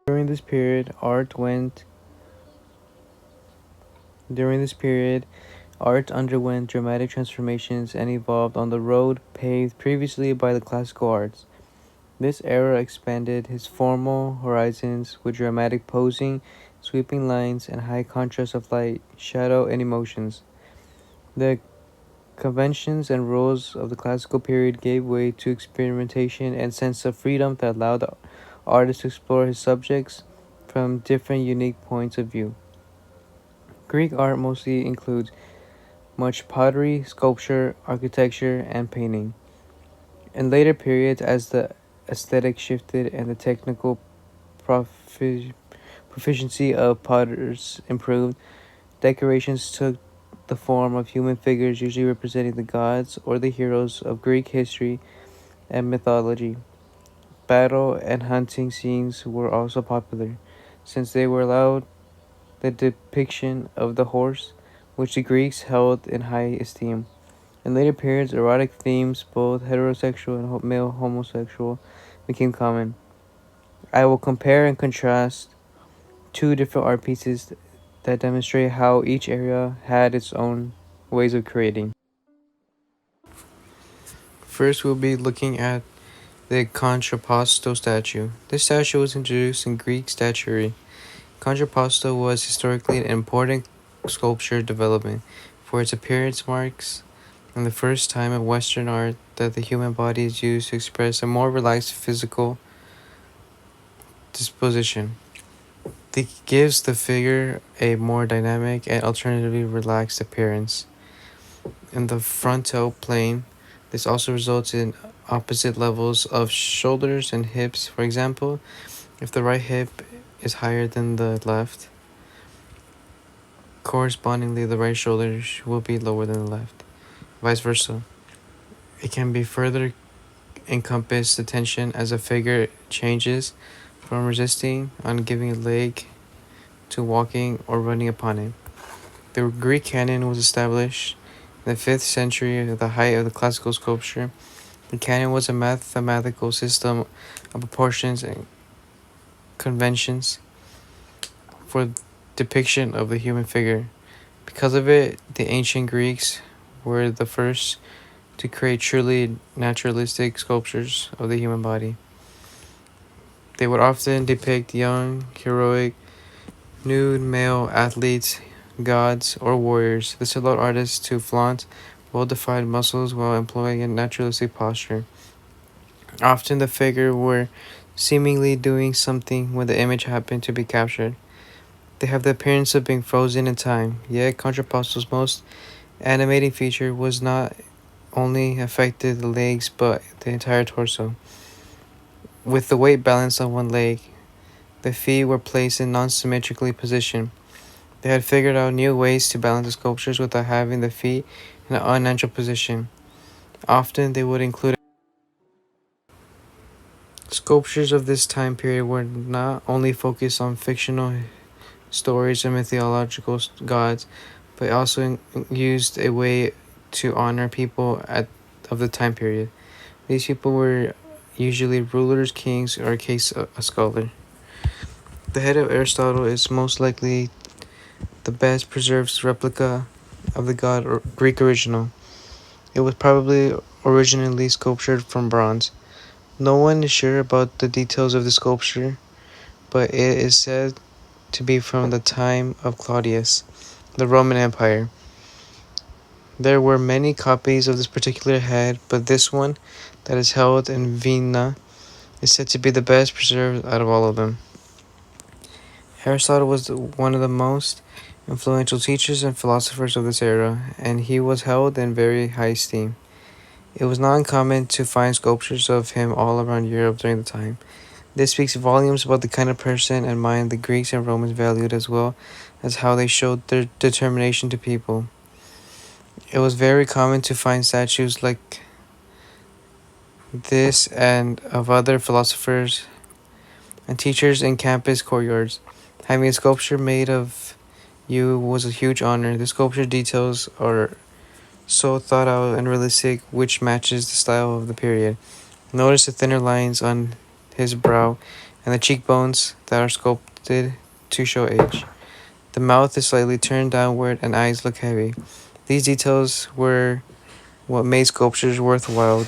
During this period, art underwent dramatic transformations and evolved on the road paved previously by the classical arts. This era expanded his formal horizons with dramatic posing, sweeping lines, and high contrast of light, shadow, and emotions. The conventions and rules of the classical period gave way to experimentation and sense of freedom that allowed the artist to explore his subjects from different unique points of view. Greek art mostly includes much pottery, sculpture, architecture, and painting. In later periods, as the aesthetic shifted and the technical profi- proficiency of potters improved, decorations took the form of human figures, usually representing the gods or the heroes of Greek history and mythology. Battle and hunting scenes were also popular, since they were allowed the depiction of the horse, which the Greeks held in high esteem. In later periods, erotic themes, both heterosexual and male homosexual, became common. I will compare and contrast two different art pieces that demonstrate how each area had its own ways of creating. First, we'll be looking at the contrapposto statue. This statue was introduced in Greek statuary. Contrapposto was historically an important sculpture development, for its appearance marks and the first time in Western art that the human body is used to express a more relaxed physical disposition. It gives the figure a more dynamic and alternatively relaxed appearance. In the frontal plane, this also results in opposite levels of shoulders and hips. For example, if the right hip is higher than the left, correspondingly the right shoulder will be lower than the left. Vice versa. It can be further encompass the tension as a figure changes from resisting on giving a leg to walking or running upon it. The Greek canon was established in the 5th century at the height of the classical sculpture. The canon was a mathematical system of proportions and conventions for depiction of the human figure. Because of it, the ancient Greeks were the first to create truly naturalistic sculptures of the human body. They would often depict young, heroic, nude male athletes, gods, or warriors. This allowed artists to flaunt well-defined muscles while employing a naturalistic posture. Often the figure were seemingly doing something when the image happened to be captured. They have the appearance of being frozen in time, yet Contrapposto's most animating feature was not only affected the legs but the entire torso. With the weight balanced on one leg, the feet were placed in non-symmetrically position. They had figured out new ways to balance the sculptures without having the feet in an unnatural position. Often they would include sculptures of this time period were not only focused on fictional stories and mythological gods, but also used a way to honor people of the time period. These people were usually rulers, kings, or in case a scholar. The head of Aristotle is most likely the best preserved replica of the god or Greek original. It was probably originally sculptured from bronze. No one is sure about the details of the sculpture, but it is said to be from the time of Claudius, the Roman Empire. There were many copies of this particular head, but this one that is held in Vienna is said to be the best preserved out of all of them. Aristotle was one of the most influential teachers and philosophers of this era, and he was held in very high esteem. It was not uncommon to find sculptures of him all around Europe during the time. This speaks volumes about the kind of person and mind the Greeks and Romans valued, as well as how they showed their determination to people. It was very common to find statues like this and of other philosophers and teachers in campus courtyards. Having a sculpture made of you was a huge honor. The sculpture details are so thought out and realistic, which matches the style of the period. Notice the thinner lines on his brow and the cheekbones that are sculpted to show age. The mouth is slightly turned downward and eyes look heavy. These details were what made sculptures worthwhile.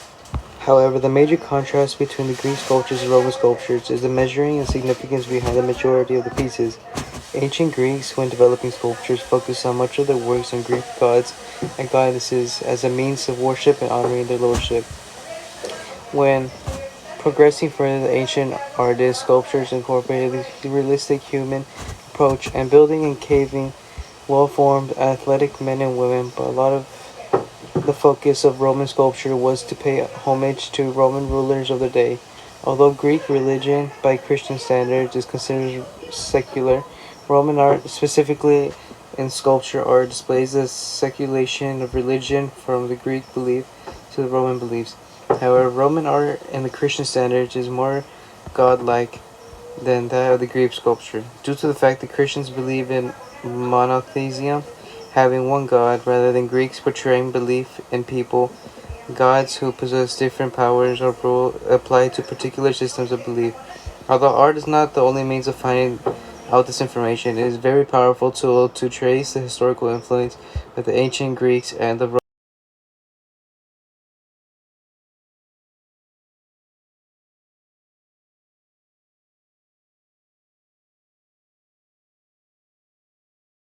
However, the major contrast between the Greek sculptures and Roman sculptures is the measuring and significance behind the majority of the pieces. Ancient Greeks, when developing sculptures, focused on much of their works on Greek gods and goddesses as a means of worship and honoring their lordship. When progressing further, the ancient artists' sculptures incorporated the realistic human approach and building and caving well-formed, athletic men and women, but a lot of the focus of Roman sculpture was to pay homage to Roman rulers of the day. Although Greek religion, by Christian standards, is considered secular, Roman art, specifically in sculpture art, displays the seculation of religion from the Greek belief to the Roman beliefs. However, Roman art in the Christian standards is more godlike than that of the Greek sculpture, due to the fact that Christians believe in monotheism, having one God, rather than Greeks portraying belief in people, gods who possess different powers or rule applied to particular systems of belief. Although art is not the only means of finding out this information, it is a very powerful tool to trace the historical influence of the ancient Greeks and the